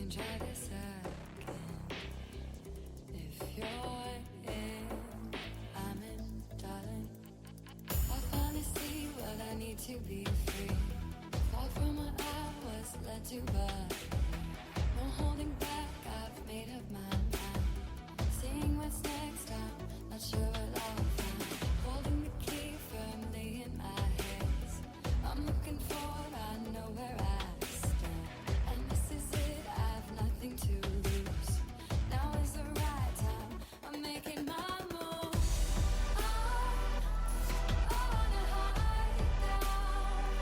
try this again. If you're in, I'm in, darling. I finally see what I need to be free. Far from what I was led to, but no holding back. I've made up my mind. Seeing what's next, I'm not sure what I'll find. Holding the key firmly in my hands. I'm looking forward, I know where I stand. And this is it, I've nothing to lose. Now is the right time, I'm making my move. I wanna hide now.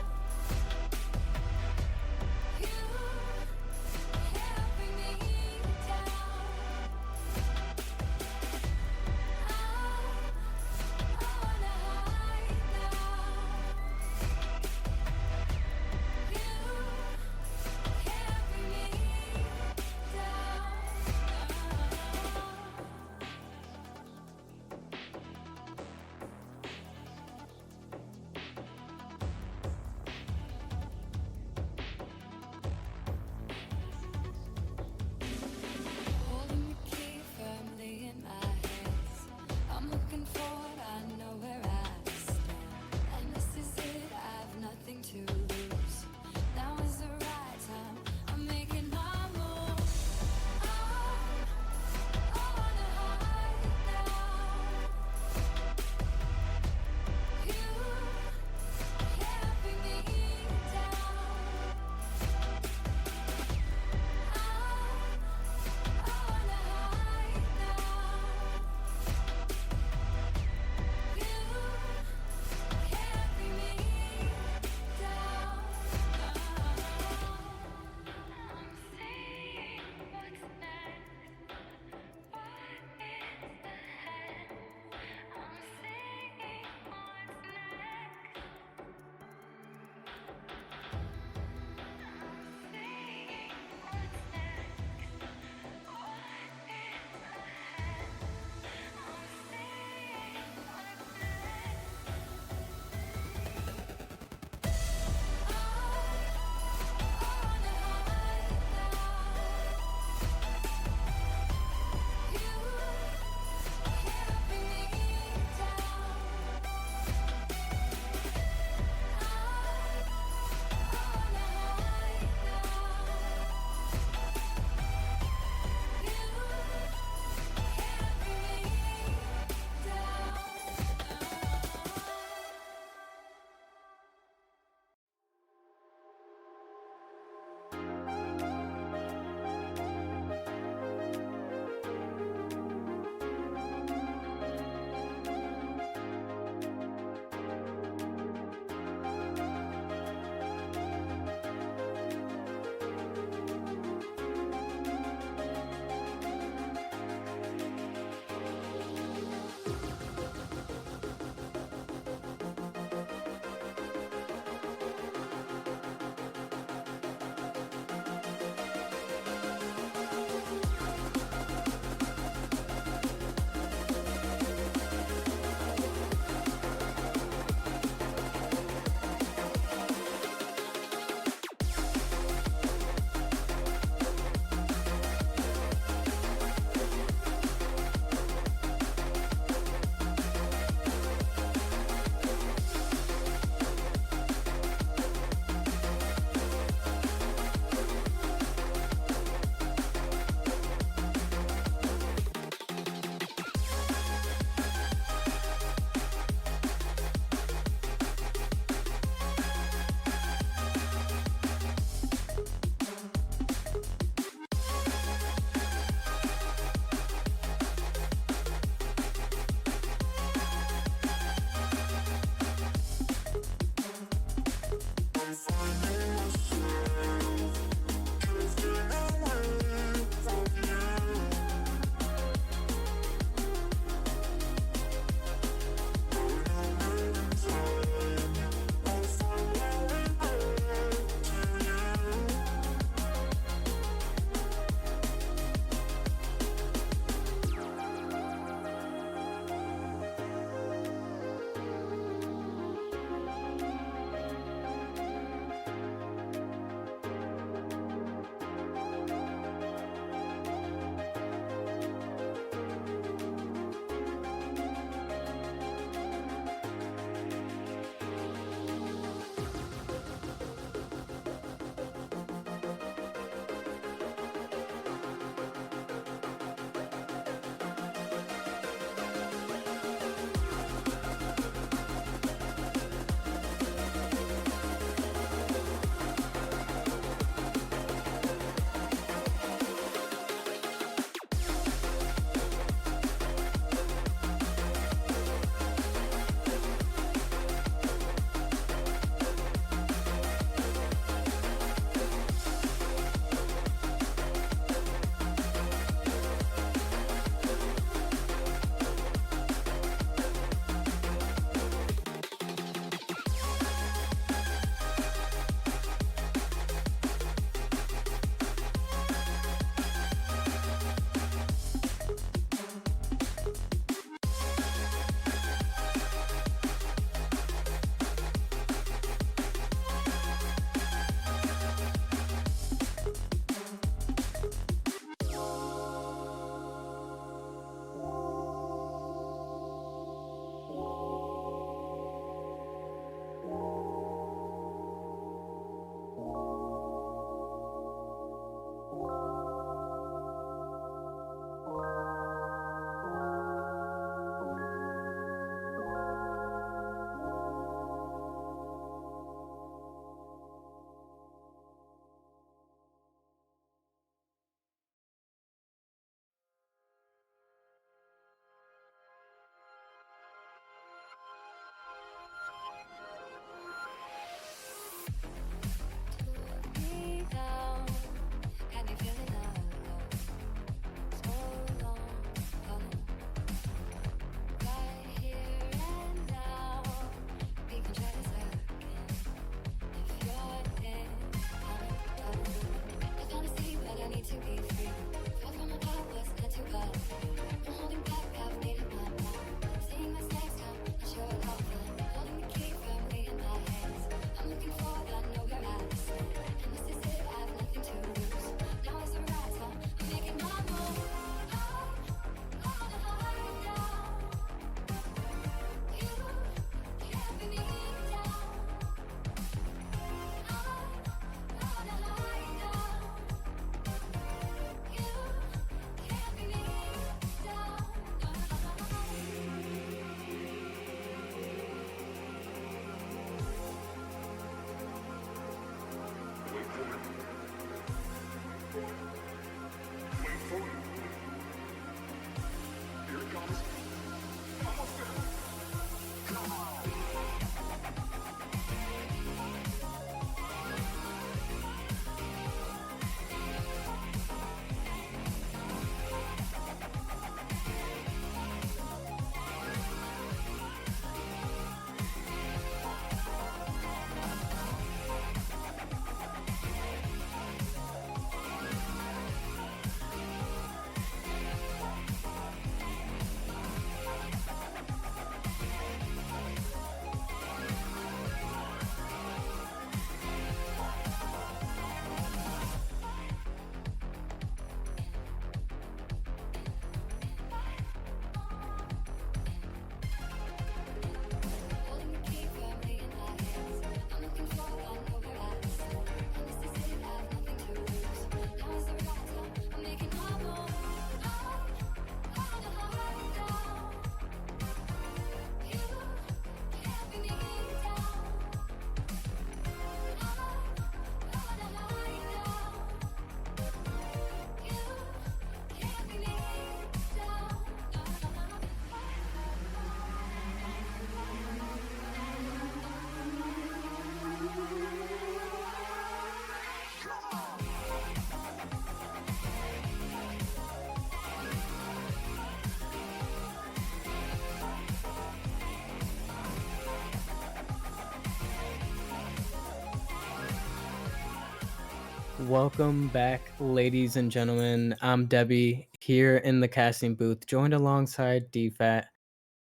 Welcome back, ladies and gentlemen. I'm Debbie here in the casting booth, joined alongside DFAT,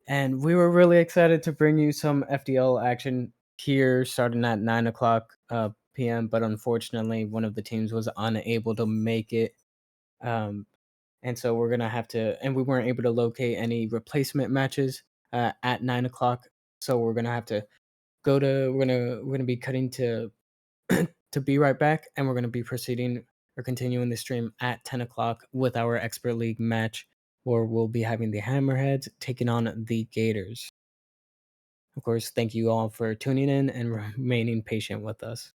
and we were really excited to bring you some FDL action here starting at 9 o'clock p.m. But unfortunately, one of the teams was unable to make it. Um, and so we're gonna have to, and we weren't able to locate any replacement matches at 9 o'clock. So we're gonna have to we're gonna be cutting to to be right back, and we're going to be proceeding or continuing the stream at 10 o'clock with our expert league match, where we'll be having the Hammerheads taking on the Gators. Of course, thank you all for tuning in and remaining patient with us.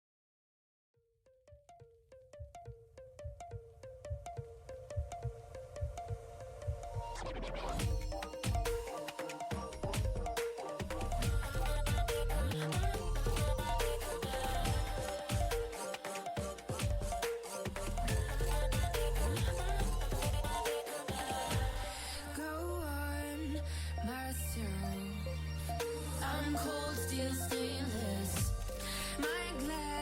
Go on, myself. I'm cold, steel stainless. My glass.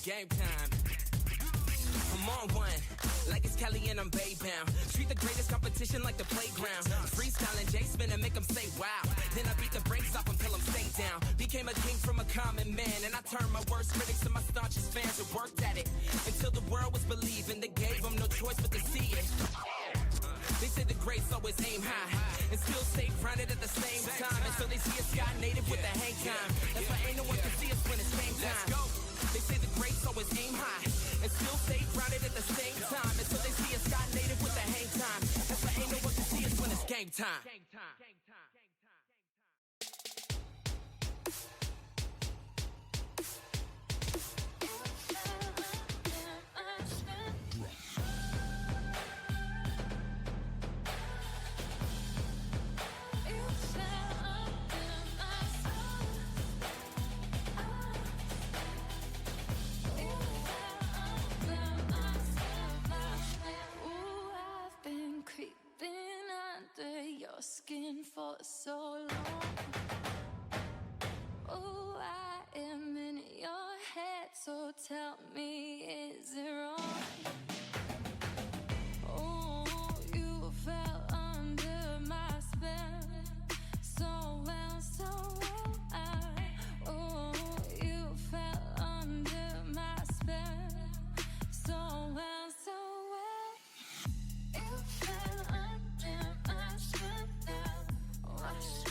game time. I'm on one, like it's Kelly and I'm Bay-bound. Treat the greatest competition like the playground. Freestyling, J-spin and make them say wow. Then I beat the brakes off until I'm stay down. Became a king from a common man, and I turned my worst critics to my staunchest fans and worked at it until the world was believing. They gave them no choice but to see it. They say the greats always aim high and still stay grounded at the same time. And so they see a sky native with the hang time. That's why ain't no one can see us when it's game time. Let's go. They say the greats always aim high and still stay grounded at the same time. And so they see a sky native with the hang time. That's why ain't no one can see us when it's game time. Your skin for so long. Oh, I am in your head, so tell me, is it wrong? Oh, you fell under my spell so well, so well. Oh, you fell under my spell so well, so well. You fell under my spell now. Wash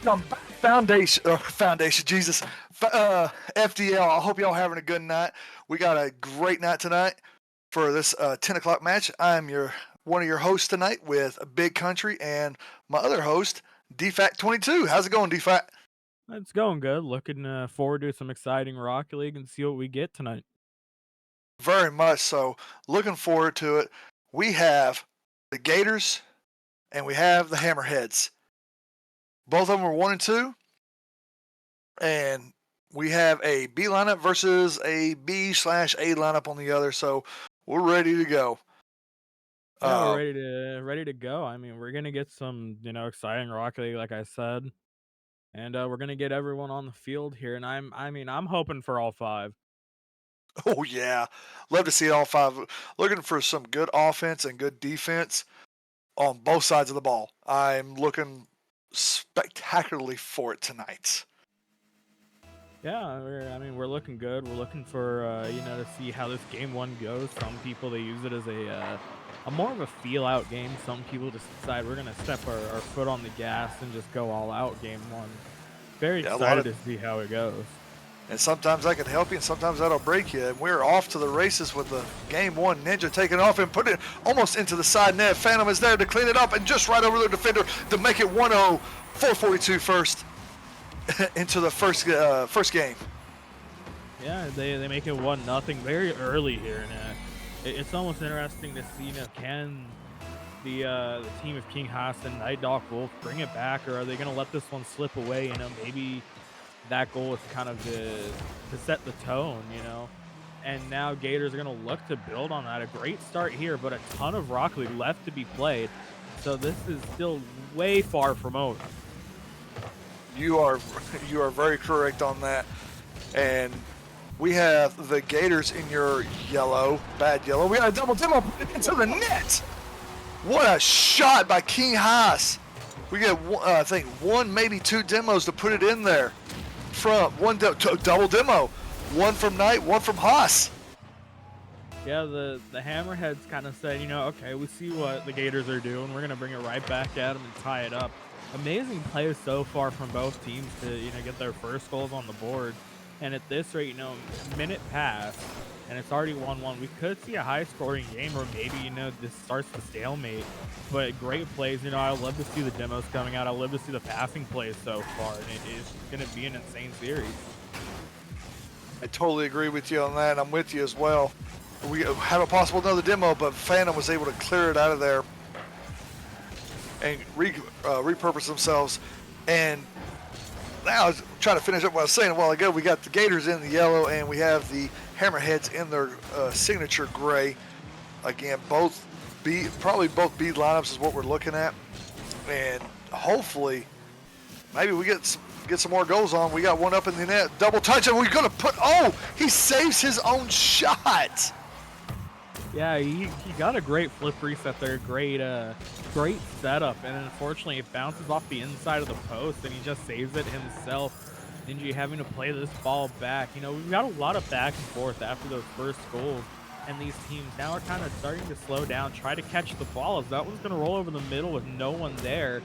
Welcome back, Foundation, Jesus, FDL. I hope y'all having a good night. We got a great night tonight for this 10 o'clock match. I'm one of your hosts tonight with Big Country and my other host, DFAT22. How's it going, DFAT? It's going good. Looking forward to some exciting Rocket League and see what we get tonight. Very much so. Looking forward to it. We have the Gators and we have the Hammerheads. Both of them are 1 and 2. And we have a B lineup versus a B/A lineup on the other. So we're ready to go. Yeah, we're ready to go. I mean, we're gonna get some, exciting Rocket League, like I said, and we're gonna get everyone on the field here. And I'm hoping for all 5. Oh yeah, love to see all 5. Looking for some good offense and good defense on both sides of the ball. I'm looking spectacularly for it tonight. Yeah, we're looking good. We're looking for to see how this game 1 goes. Some people they use it as a more of a feel out game. Some people just decide we're gonna step our foot on the gas and just go all out game 1. Very excited to see how it goes. And sometimes that can help you, and sometimes that'll break you. And we're off to the races with the game 1. Ninja taking off and putting it almost into the side net. Phantom is there to clean it up and just right over the defender to make it 1-0. 442 first into the first game. Yeah, they make it 1-0 very early here, and it's almost interesting to see. Can the team of King Haas and Night Dog Wolf bring it back, or are they going to let this one slip away? Maybe that goal is kind of to set the tone, And now Gators are going to look to build on that. A great start here, but a ton of Rocket League left to be played. So this is still way far from over. You are very correct on that. And we have the Gators in your yellow, bad yellow. We got a double demo into the net. What a shot by King Haas. We get, I think, 1, maybe 2 demos to put it in there. From double demo. 1 from Knight, 1 from Haas. Yeah, the Hammerheads kind of said, okay, we see what the Gators are doing. We're going to bring it right back at them and tie it up. Amazing plays so far from both teams to, get their first goals on the board. And at this rate, minute pass, and it's already 1-1. We could see a high-scoring game, or maybe, this starts to stalemate. But great plays. I love to see the demos coming out. I love to see the passing plays so far, and it is going to be an insane series. I totally agree with you on that. I'm with you as well. We have a possible another demo, but Phantom was able to clear it out of there and repurpose themselves. And now I was trying to finish up what I was saying a while ago. We got the Gators in the yellow, and we have the Hammerheads in their signature gray. Again, probably both B lineups is what we're looking at, and hopefully, maybe we get some more goals on. We got one up in the net, double touch, and we're gonna put. Oh, he saves his own shot. Yeah, he got a great flip reset there. Great setup, and unfortunately it bounces off the inside of the post, and he just saves it himself. Ninja having to play this ball back. We've got a lot of back and forth after those first goals, and these teams now are kind of starting to slow down, try to catch the ball, as that one's going to roll over the middle with no one there.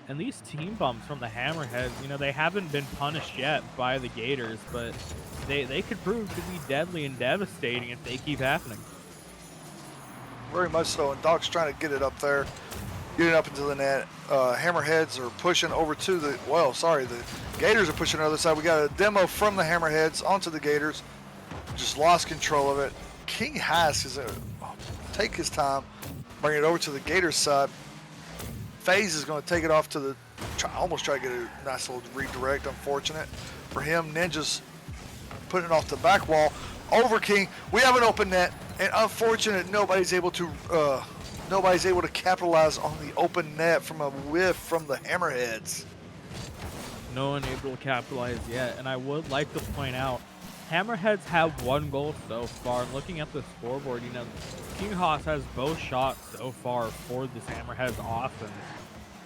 And these team bumps from the Hammerheads, they haven't been punished yet by the Gators, but they could prove to be deadly and devastating if they keep happening. Very much so, and Doc's trying to get it up there, get it up into the net. Hammerheads are pushing over to the Gators are pushing on the other side. We got a demo from the Hammerheads onto the Gators. Just lost control of it. King Haas is take his time, bring it over to the Gators side. FaZe is going to take it off to almost try to get a nice little redirect. Unfortunate for him. Ninja's putting it off the back wall. Over King. We have an open net, and unfortunate nobody's able to capitalize on the open net from a whiff from the Hammerheads. No one able to capitalize yet, and I would like to point out, Hammerheads have 1 goal so far. And looking at the scoreboard, King Haas has both shots so far for this Hammerheads offense.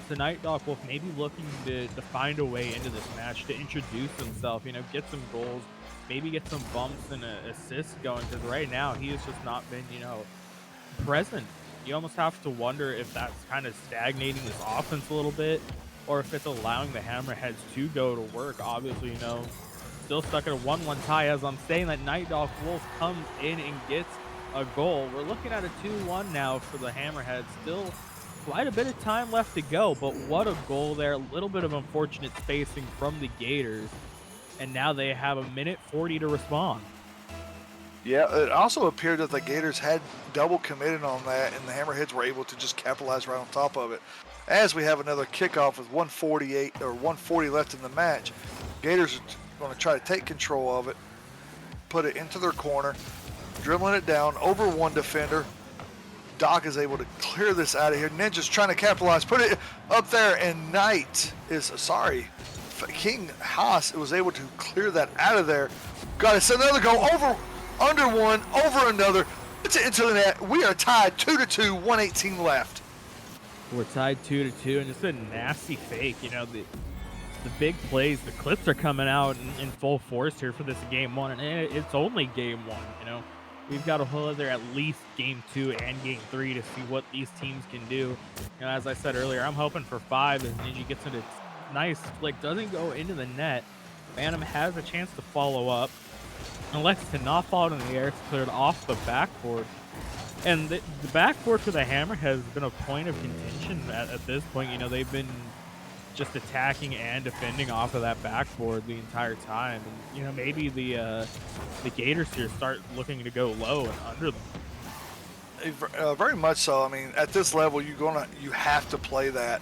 So Night Dog Wolf maybe looking to find a way into this match, to introduce himself, get some goals, maybe get some bumps and assists going, because right now he has just not been, present. You almost have to wonder if that's kind of stagnating this offense a little bit, or if it's allowing the Hammerheads to go to work. Obviously, still stuck at a 1-1 tie. As I'm saying, that Night Dog Wolf comes in and gets a goal. We're looking at a 2-1 now for the Hammerheads. Still quite a bit of time left to go, but what a goal there. A little bit of unfortunate spacing from the Gators, and now they have a minute 40 to respond. Yeah, it also appeared that the Gators had double committed on that, and the Hammerheads were able to just capitalize right on top of it. As we have another kickoff with 1:48 or 1:40 left in the match, Gators are going to try to take control of it, put it into their corner, dribbling it down over one defender. Doc is able to clear this out of here. Ninja's trying to capitalize, put it up there, and King Haas was able to clear that out of there. Got it, another goal over. Under one, over another, puts it into the net. We are tied 2-2, 1:18 left. We're tied 2-2, and it's a nasty fake. The big plays, the clips are coming out in full force here for this game one, and it's only game one. We've got to hold there at least game 2 and game 3 to see what these teams can do. As I said earlier, I'm hoping for 5 as Ninja gets into nice flick, doesn't go into the net. Phantom has a chance to follow up. Elects to not fall in the air. It's cleared off the backboard. And the backboard for the Hammer has been a point of contention at this point. They've been just attacking and defending off of that backboard the entire time. And, maybe the Gators here start looking to go low and under them. Very much so. I mean, at this level, you have to play that,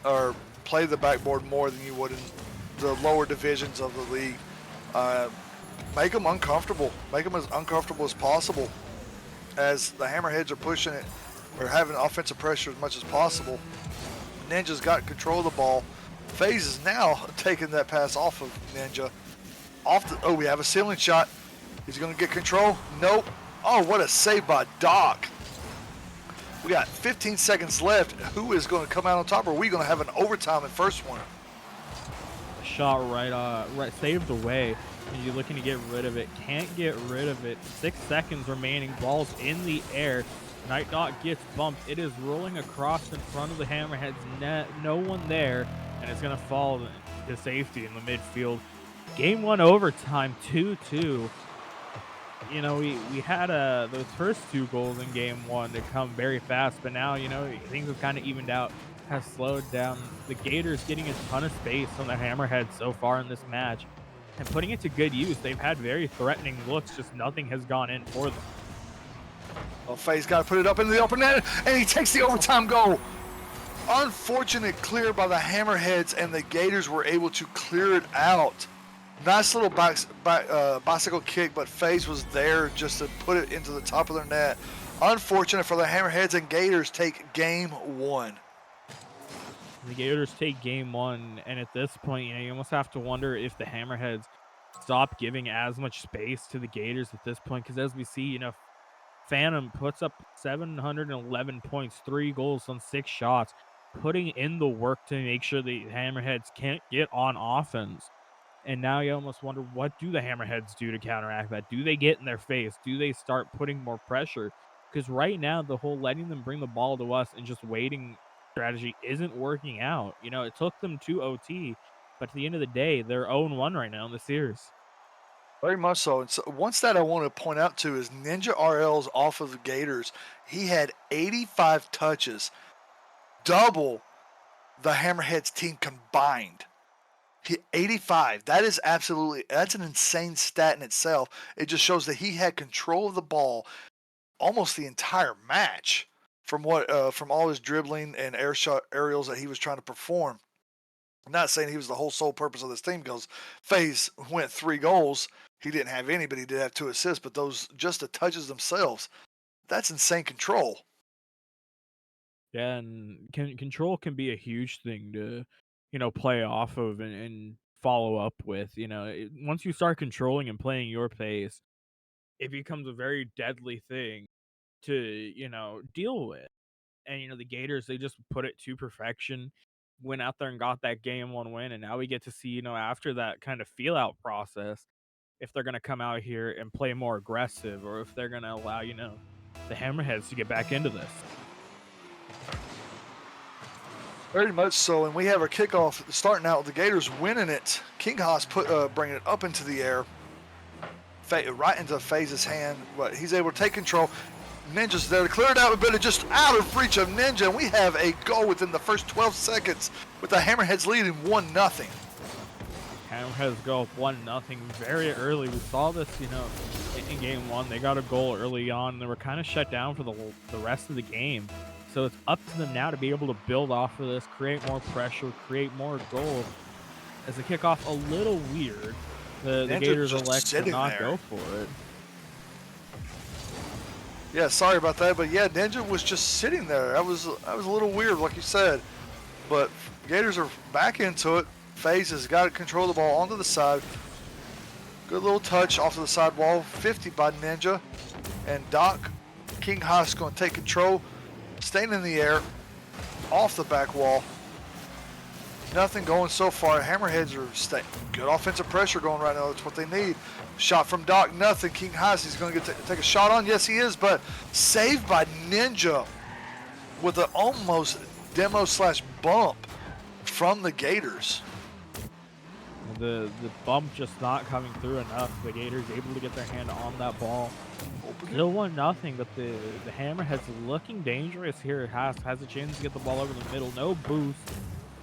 or play the backboard more than you would in the lower divisions of the league. Make them uncomfortable. Make them as uncomfortable as possible as the Hammerheads are pushing it or having offensive pressure as much as possible. Ninja's got control of the ball. FaZe is now taking that pass off of Ninja. We have a ceiling shot. He's going to get control. Nope. Oh, what a save by Doc. We got 15 seconds left. Who is going to come out on top? Or are we going to have an overtime in first one? Shot right saved away. And you're looking to get rid of it. Can't get rid of it. 6 seconds remaining. Ball's in the air. Night Dog gets bumped. It is rolling across in front of the Hammerheads net. No one there. And it's going to fall to safety in the midfield. Game 1 overtime, 2-2. We had those first 2 goals in game 1 to come very fast. But now, things have kind of evened out. Has slowed down. The Gators getting a ton of space on the Hammerheads so far in this match. And putting it to good use. They've had very threatening looks, just nothing has gone in for them. Well, FaZe got to put it up into the open net, and he takes the overtime goal. Unfortunate clear by the Hammerheads, and the Gators were able to clear it out. Nice little bicycle kick, but FaZe was there just to put it into the top of their net. Unfortunate for the Hammerheads, and Gators take game 1. The Gators take game 1, and at this point, you almost have to wonder if the Hammerheads stop giving as much space to the Gators at this point, because as we see, Phantom puts up 711 points, 3 goals on 6 shots, putting in the work to make sure the Hammerheads can't get on offense. And now you almost wonder, what do the Hammerheads do to counteract that? Do they get in their face? Do they start putting more pressure? Because right now, the whole letting them bring the ball to us and just waiting strategy isn't working out. It took them to OT, but at the end of the day, they're 0-1 right now in the series. Very much so. And so once that I want to point out too is Ninja RL's off of the Gators. He had 85 touches, double the Hammerheads team combined. 85. That's an insane stat in itself. It just shows that he had control of the ball almost the entire match from all his dribbling and aerials that he was trying to perform. I'm not saying he was the whole sole purpose of this team, because FaZe went 3 goals. He didn't have any, but he did have 2 assists. But those, just the touches themselves, that's insane control. Yeah, and control can be a huge thing to, play off of and follow up with. Once you start controlling and playing your pace, it becomes a very deadly thing to, deal with. And, the Gators, they just put it to perfection, went out there and got that game 1 win. And now we get to see, after that kind of feel out process, if they're going to come out here and play more aggressive, or if they're going to allow, the Hammerheads to get back into this. Very much so, and we have our kickoff starting out with the Gators winning it. King Haas bringing it up into the air, right into FaZe's hand, but he's able to take control. Ninja's there to clear it out, but it's just out of reach of Ninja, and we have a goal within the first 12 seconds with the Hammerheads leading 1-0. Hammerheads go up 1-0 very early. We saw this, in game one. They got a goal early on, and they were kind of shut down for the rest of the game. So it's up to them now to be able to build off of this, create more pressure, create more goals. As the kickoff, a little weird. The Gators elect to not go for it. Yeah, sorry about that, but yeah, Ninja was just sitting there. That was a little weird, like you said. But Gators are back into it. FaZe has got to control the ball onto the side. Good little touch off to the side wall. 50 by Ninja. And Doc King Haas going to take control. Staying in the air. Off the back wall. Nothing going so far. Hammerheads are staying. Good offensive pressure going right now. That's what they need. Shot from Doc, nothing. King Haas is going to take a shot on. Yes, he is, but saved by Ninja with an almost demo/bump from the Gators. The bump just not coming through enough. The Gators able to get their hand on that ball. Still 1-0, but the Hammerheads looking dangerous here. Haas has a chance to get the ball over the middle. No boost.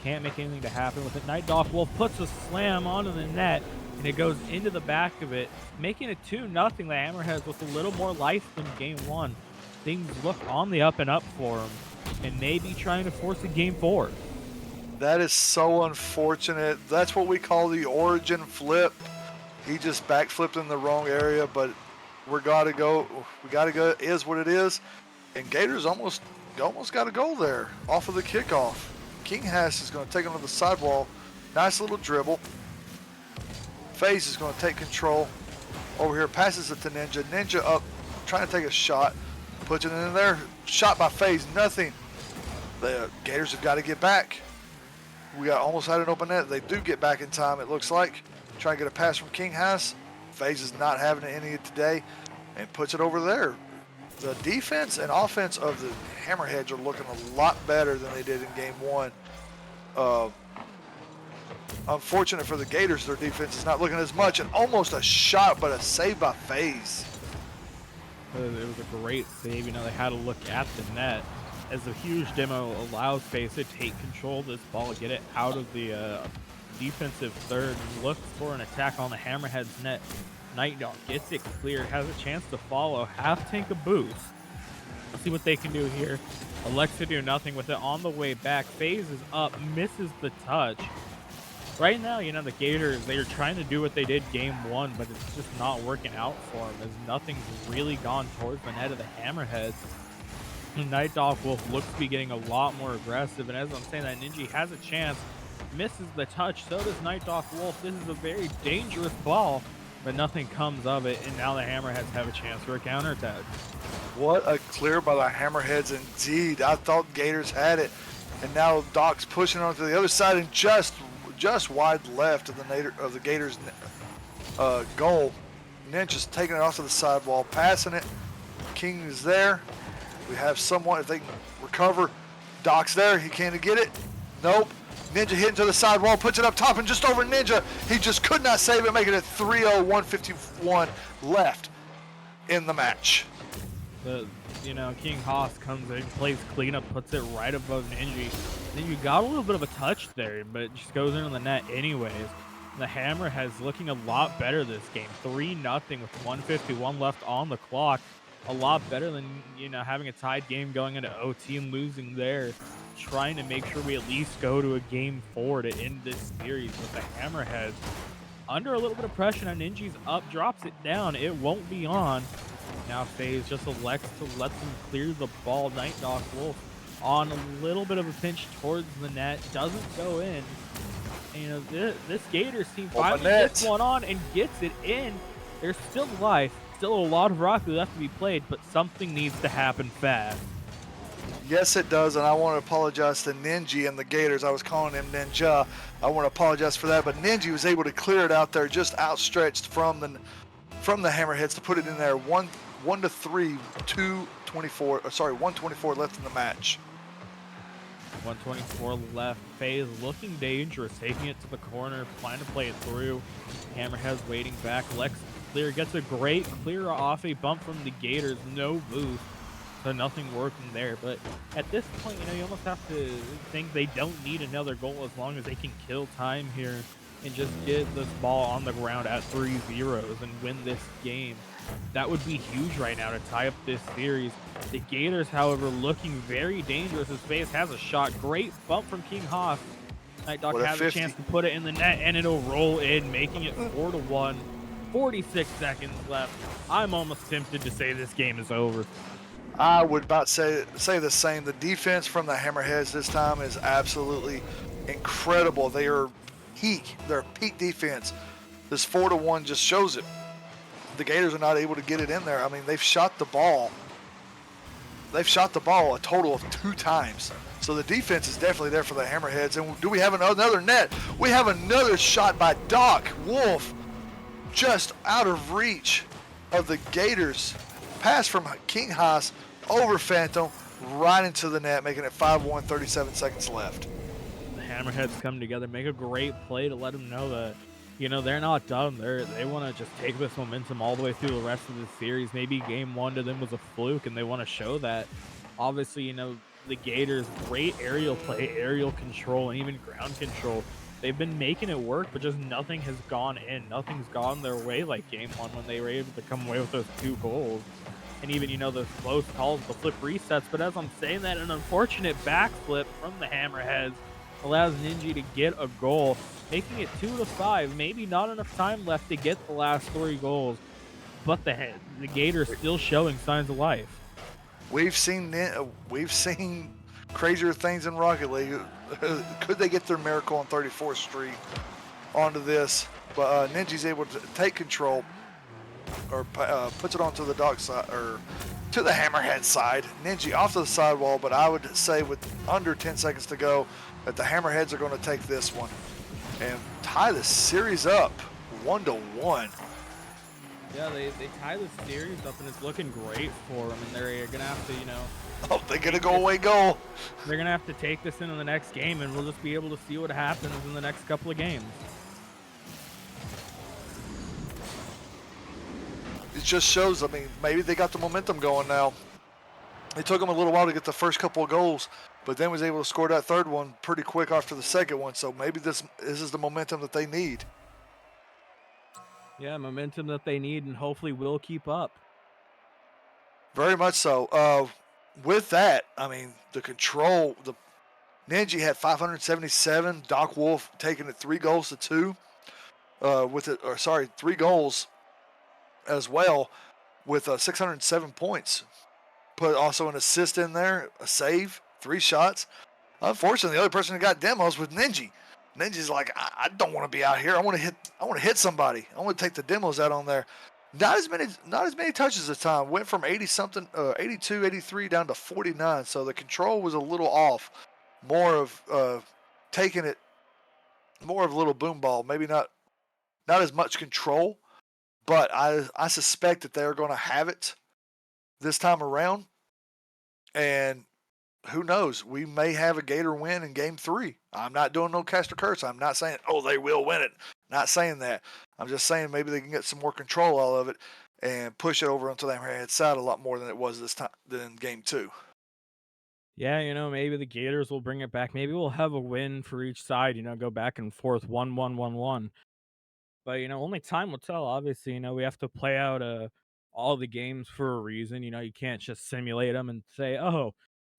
Can't make anything to happen with it. Night Dog Wolf puts a slam onto the net, and it goes into the back of it, making it 2-0. The Hammerheads with a little more life than game one. Things look on the up and up for them, and maybe trying to force a game 4. That is so unfortunate. That's what we call the origin flip. He just backflipped in the wrong area, but we gotta go. It is what it is. And Gators almost got a goal there off of the kickoff. King Haas is going to take him to the sidewall. Nice little dribble. FaZe is going to take control over here. Passes it to Ninja. Ninja up, trying to take a shot. Puts it in there. Shot by FaZe. Nothing. The Gators have got to get back. We almost had an open net. They do get back in time, it looks like. Trying to get a pass from King Haas. FaZe is not having any today and puts it over there. The defense and offense of the Hammerheads are looking a lot better than they did in game one. Unfortunate for the Gators, their defense is not looking as much, and almost a shot, but a save by FaZe. It was a great save. They had to look at the net as the huge demo allows FaZe to take control of this ball, get it out of the defensive third, and look for an attack on the Hammerheads net. Night Dog gets it cleared, has a chance to follow, half tank a boost. Let's see what they can do here. Elects to do nothing with it on the way back. FaZe is up, misses the touch. Right now, the Gators, they are trying to do what they did game one, but it's just not working out for them as nothing's really gone towards the net of the Hammerheads. Night Dog Wolf looks to be getting a lot more aggressive, and as I'm saying, that Ninja has a chance, misses the touch, so does Night Dog Wolf. This is a very dangerous ball, but nothing comes of it, and now the Hammerheads have a chance for a counterattack. What a clear by the Hammerheads indeed. I thought Gators had it, and now Doc's pushing onto the other side and just wide left of the Gators goal. Ninja's taking it off to the sidewall, passing it. King is there. We have someone, if they can recover. Doc's there. He can't get it. Nope. Ninja hitting to the sidewall, puts it up top and just over Ninja. He just could not save it, making it 3-0, 151 left in the match. King Haas comes in, plays cleanup, puts it right above Ninja. Then you got a little bit of a touch there, but it just goes into the net anyways. The Hammerheads looking a lot better this game. 3-0 with 151 left on the clock. A lot better than, having a tied game going into OT and losing there. Trying to make sure we at least go to a game 4 to end this series with the Hammerheads. Under a little bit of pressure, now Ninja's up, drops it down. It won't be on. Now FaZe just elects to let them clear the ball. Night Dog Wolf on a little bit of a pinch towards the net. Doesn't go in. And, this Gators team finally gets one on and gets it in. There's still life. Still a lot of Rocky left to be played, but something needs to happen fast. Yes, it does, and I want to apologize to Ninja and the Gators. I was calling him Ninja. I want to apologize for that, but Ninja was able to clear it out there, just outstretched from the Hammerheads to put it in there. 1-3, 124 left in the match. 124 left. FaZe looking dangerous, taking it to the corner, trying to play it through. Hammerheads waiting back. Lex clear, gets a great clear off a bump from the Gators. No boost, so nothing working there. But at this point, you almost have to think they don't need another goal as long as they can kill time here and just get this ball on the ground at 3-0 and win this game. That would be huge right now to tie up this series. The Gators, however, looking very dangerous as FaZe has a shot. Great bump from King Haas. Night Dog has a chance to put it in the net, and it'll roll in, making it 4-1. 46 seconds left. I'm almost tempted to say this game is over. I would about say the same. The defense from the Hammerheads this time is absolutely incredible. They are peak. They're peak defense. This 4-1 just shows it. The Gators are not able to get it in there. I mean, they've shot the ball. They've shot the ball a total of 2 times. So the defense is definitely there for the Hammerheads. And do we have another net? We have another shot by Doc Wolf, just out of reach of the Gators. Pass from King Haas over Phantom, right into the net, making it 5-1, 37 seconds left. The Hammerheads come together, make a great play to let them know that, they're not done. They want to just take this momentum all the way through the rest of the series. Maybe game 1 to them was a fluke, and they want to show that. Obviously, the Gators, great aerial play, aerial control, and even ground control. They've been making it work, but just nothing has gone in. Nothing's gone their way like game 1 when they were able to come away with those 2 goals. And even, those close calls, the flip resets. But as I'm saying that, an unfortunate backflip from the Hammerheads allows Ninja to get a goal, making it 2-5. Maybe not enough time left to get the last 3 goals, but the Gators still showing signs of life. We've seen crazier things in Rocket League. Could they get their miracle on 34th Street onto this? But Ninja's able to take control, or puts it onto the Dock side, or to the Hammerhead side. Ninja off to the sidewall, but I would say with under 10 seconds to go that the Hammerheads are going to take this one and tie the series up 1-1. Yeah, they tie the series up, and it's looking great for them, and they're going to have to, Oh, they get a go-away goal. They're going to have to take this into the next game, and we'll just be able to see what happens in the next couple of games. It just shows, maybe they got the momentum going now. It took them a little while to get the first couple of goals, but then was able to score that third one pretty quick after the second one, so maybe this is the momentum that they need. Yeah, momentum that they need, and hopefully will keep up. Very much so. With that, the control, the Ninja had 577. Doc Wolf taking it 3 goals to 2. 3 goals as well, with 607 points. Put also an assist in there, a save, 3 shots. Unfortunately, the other person who got demos was Ninja. Ninja's like, I don't want to be out here. I want to hit somebody. I want to take the demos out on there. Not as many touches this time. Went from 82, 83 down to 49. So the control was a little off. More of taking it, more of a little boom ball. Maybe not as much control, but I suspect that they're going to have it this time around. And who knows? We may have a Gator win in game 3. I'm not doing no cast or curse. I'm not saying, they will win it. Not saying that. I'm just saying maybe they can get some more control out of it and push it over onto the Hammerhead side a lot more than it was this time than game 2. Yeah, maybe the Gators will bring it back. Maybe we'll have a win for each side, go back and forth, 1-1, 1-1. But, only time will tell. Obviously, we have to play out all the games for a reason. You can't just simulate them and say,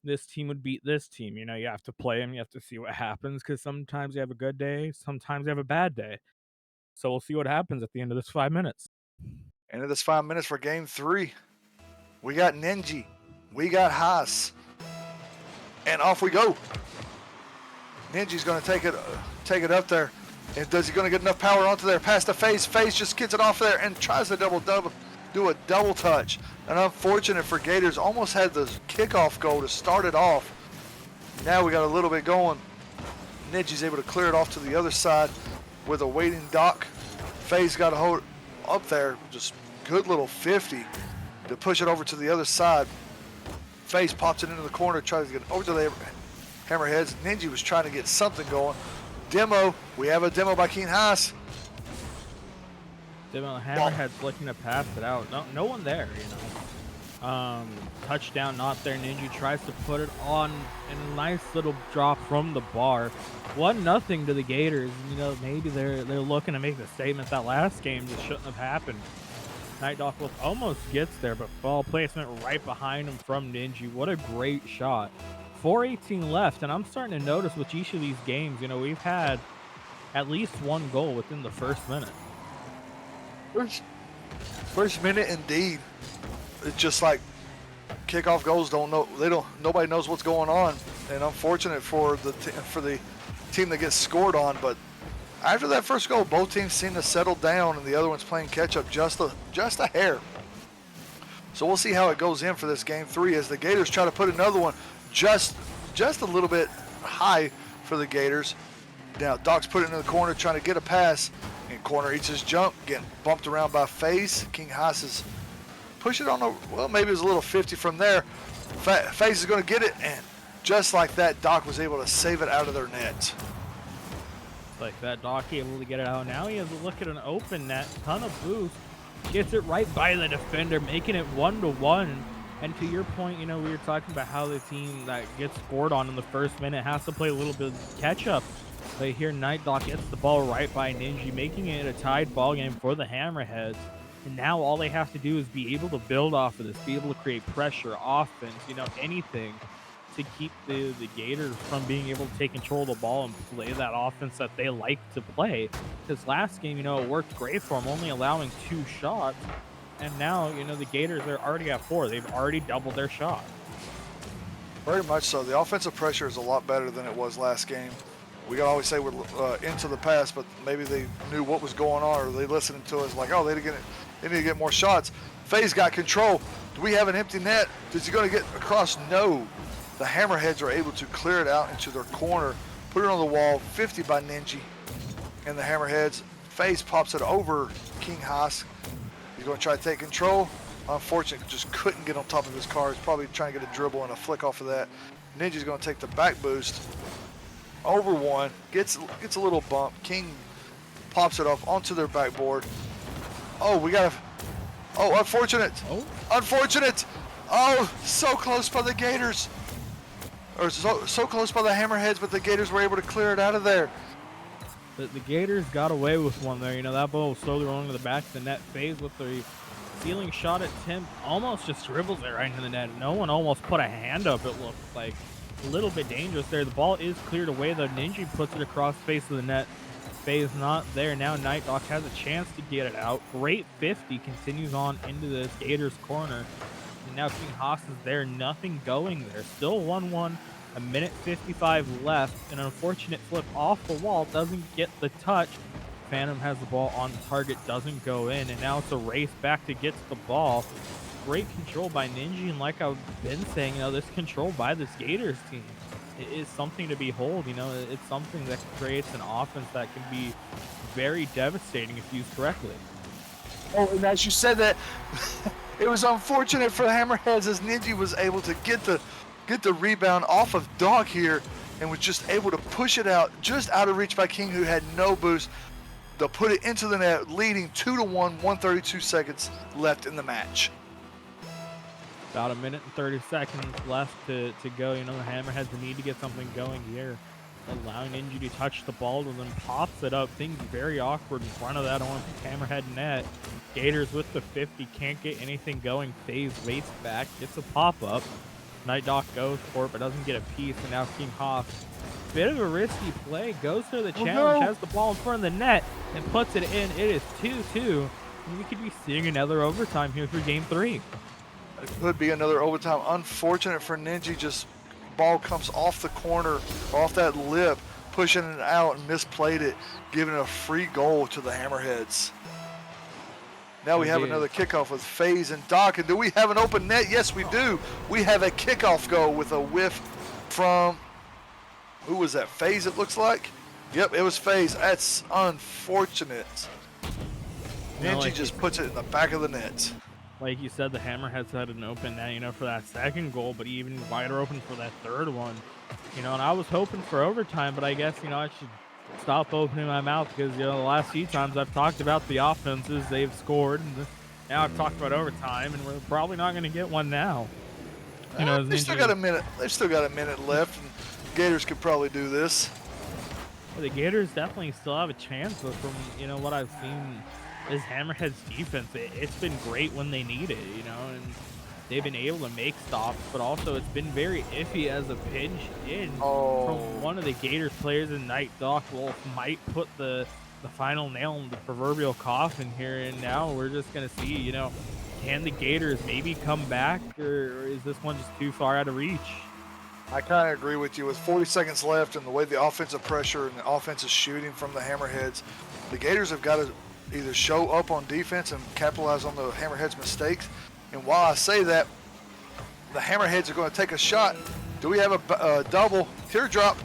this team would beat this team. You have to play them. You have to see what happens, because sometimes you have a good day, sometimes you have a bad day. So we'll see what happens at the end of this 5 minutes. End of this 5 minutes for game 3. We got Ninja. We got Haas. And off we go. Ninja's going to take it up there. And does he going to get enough power onto there? Past the FaZe. FaZe just gets it off there and tries to do a double touch. And unfortunate for Gators, almost had the kickoff goal to start it off. Now we got a little bit going. Ninja's able to clear it off to the other side with a waiting Doc. FaZe got a hold up there. Just good little 50 to push it over to the other side. FaZe pops it into the corner, tries to get over to there. Hammerheads. Ninja was trying to get something going. Demo. We have a demo by King Haas. Demo Hammerhead's looking to pass it out. No one there, touchdown not there. Ninja tries to put it on in a nice little drop from the bar. 1-0 to the Gators. Maybe they're looking to make the statement that last game just shouldn't have happened. Night Dog almost gets there, but ball placement right behind him from Ninja. What a great shot. 4:18 left, and I'm starting to notice with each of these games, we've had at least one goal within the first minute. First minute, indeed. It's just like kickoff goals nobody knows what's going on, and unfortunate for the team that gets scored on. But after that first goal, both teams seem to settle down, and the other one's playing catch up just a hair. So we'll see how it goes in for this game 3 as the Gators try to put another one just a little bit high for the Gators. Now Doc's put it into the corner trying to get a pass, and corner eats his jump, getting bumped around by FaZe. King Haas is pushing it on maybe it was a little 50 from there. FaZe is going to get it, and just like that, Doc was able to save it out of their net. Like that, Doc able to get it out. Now he has a look at an open net, ton of boost, gets it right by the defender, making it 1-1. And to your point, we were talking about how the team that gets scored on in the first minute has to play a little bit of catch up. But here, Night Dog gets the ball right by Ninja, making it a tied ball game for the Hammerheads. And now all they have to do is be able to build off of this, be able to create pressure, offense, anything to keep the Gators from being able to take control of the ball and play that offense that they like to play. Because last game, it worked great for them, only allowing 2 shots. And now, the Gators are already at 4. They've already doubled their shot. Very much so. The offensive pressure is a lot better than it was last game. We can always say we're into the past, but maybe they knew what was going on, or they listened to us like, oh, they need to get more shots. FaZe got control. Do we have an empty net? Is he going to get across? No. The Hammerheads are able to clear it out into their corner, put it on the wall, 50 by Ninja. And the Hammerheads, FaZe pops it over King Haas. He's going to try to take control. Unfortunately, just couldn't get on top of his car. He's probably trying to get a dribble and a flick off of that. Ninja's going to take the back boost. Over one, gets a little bump. King pops it off onto their backboard. Oh, unfortunate. Unfortunate. Oh, so close by the Gators. Or so close by the Hammerheads, but the Gators were able to clear it out of there. The Gators got away with one there. That ball was slowly rolling to the back of the net. FaZe with the ceiling shot at Tim almost just dribbles it right into the net. No one almost put a hand up, it looked like. A little bit dangerous there. The ball is cleared away, though. Ninja puts it across the face of the net. FaZe not there. Now Night Dog has a chance to get it out. Great 50 continues on into the Gators corner. And now King Haas is there. Nothing going there. Still 1-1. A minute 55 left. An unfortunate flip off the wall. Doesn't get the touch. Phantom has the ball on target. Doesn't go in. And now it's a race back to get to the ball. Great control by Ninja. And like I've been saying, this control by this Gators team, it is something to behold. It's something that creates an offense that can be very devastating if used correctly. Oh, and as you said that, it was unfortunate for the Hammerheads as Ninja was able to get the rebound off of Dog here and was just able to push it out just out of reach by King, who had no boost. They'll put it into the net, leading 2-1, 132 seconds left in the match. About a minute and 30 seconds left to go. The Hammerheads need to get something going here. Allowing Ninja to touch the ball and then pops it up. Things very awkward in front of that orange Hammerhead net. Gators with the 50 can't get anything going. FaZe waits back, gets a pop-up. Night Dog goes for it but doesn't get a piece, and now King Haas. Bit of a risky play, goes for the challenge, has the ball in front of the net, and puts it in. It is 2-2, and we could be seeing another overtime here for Game 3. It could be another overtime. Unfortunate for Ninja, just ball comes off the corner, off that lip, pushing it out and misplayed it, giving a free goal to the Hammerheads. Now we have another kickoff with FaZe and Doc. And do we have an open net? Yes, we do. We have a kickoff goal with a whiff from, who was that? FaZe, it looks like? Yep, it was FaZe. That's unfortunate. Ninja just puts it in the back of the net. Like you said, the Hammerheads had an open net, for that second goal, but even wider open for that third one. You know, and I was hoping for overtime, but I guess, I should stop opening my mouth because, the last few times I've talked about the offenses they've scored, and now I've talked about overtime, and we're probably not going to get one now. As They still got Ninja, a minute. They've still got a minute left, and Gators could probably do this. the Gators definitely still have a chance, but from, what I've seen, this Hammerheads defense, it's been great when they need it, and they've been able to make stops, but also it's been very iffy as a pinch in from one of the Gators players, and Night Doc Wolf might put the final nail in the proverbial coffin here, and now we're just going to see, can the Gators maybe come back, or is this one just too far out of reach? I kind of agree with you. With 40 seconds left and the way the offensive pressure and the offensive shooting from the Hammerheads, the Gators have got to either show up on defense and capitalize on the Hammerheads' mistakes. And while I say that, the Hammerheads are going to take a shot. Do we have a double teardrop?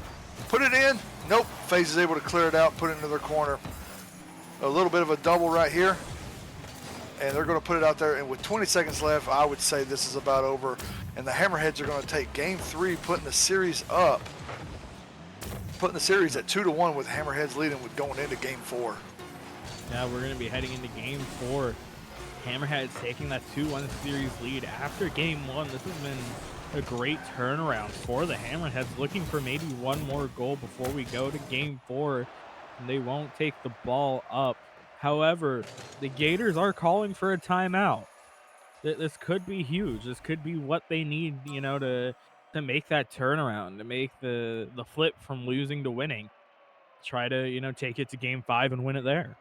Put it in. Nope. FaZe is able to clear it out, put it into their corner. A little bit of a double right here. And they're going to put it out there. And with 20 seconds left, I would say this is about over. And the Hammerheads are going to take Game 3, putting the series up. Putting the series at 2-1 with Hammerheads leading with going into Game 4. Yeah, we're going to be heading into Game 4. Hammerheads taking that 2-1 series lead after Game 1. This has been a great turnaround for the Hammerheads, looking for maybe one more goal before we go to Game 4. And they won't take the ball up. However, the Gators are calling for a timeout. This could be huge. This could be what they need, to make that turnaround, to make the flip from losing to winning. Try to, take it to Game 5 and win it there.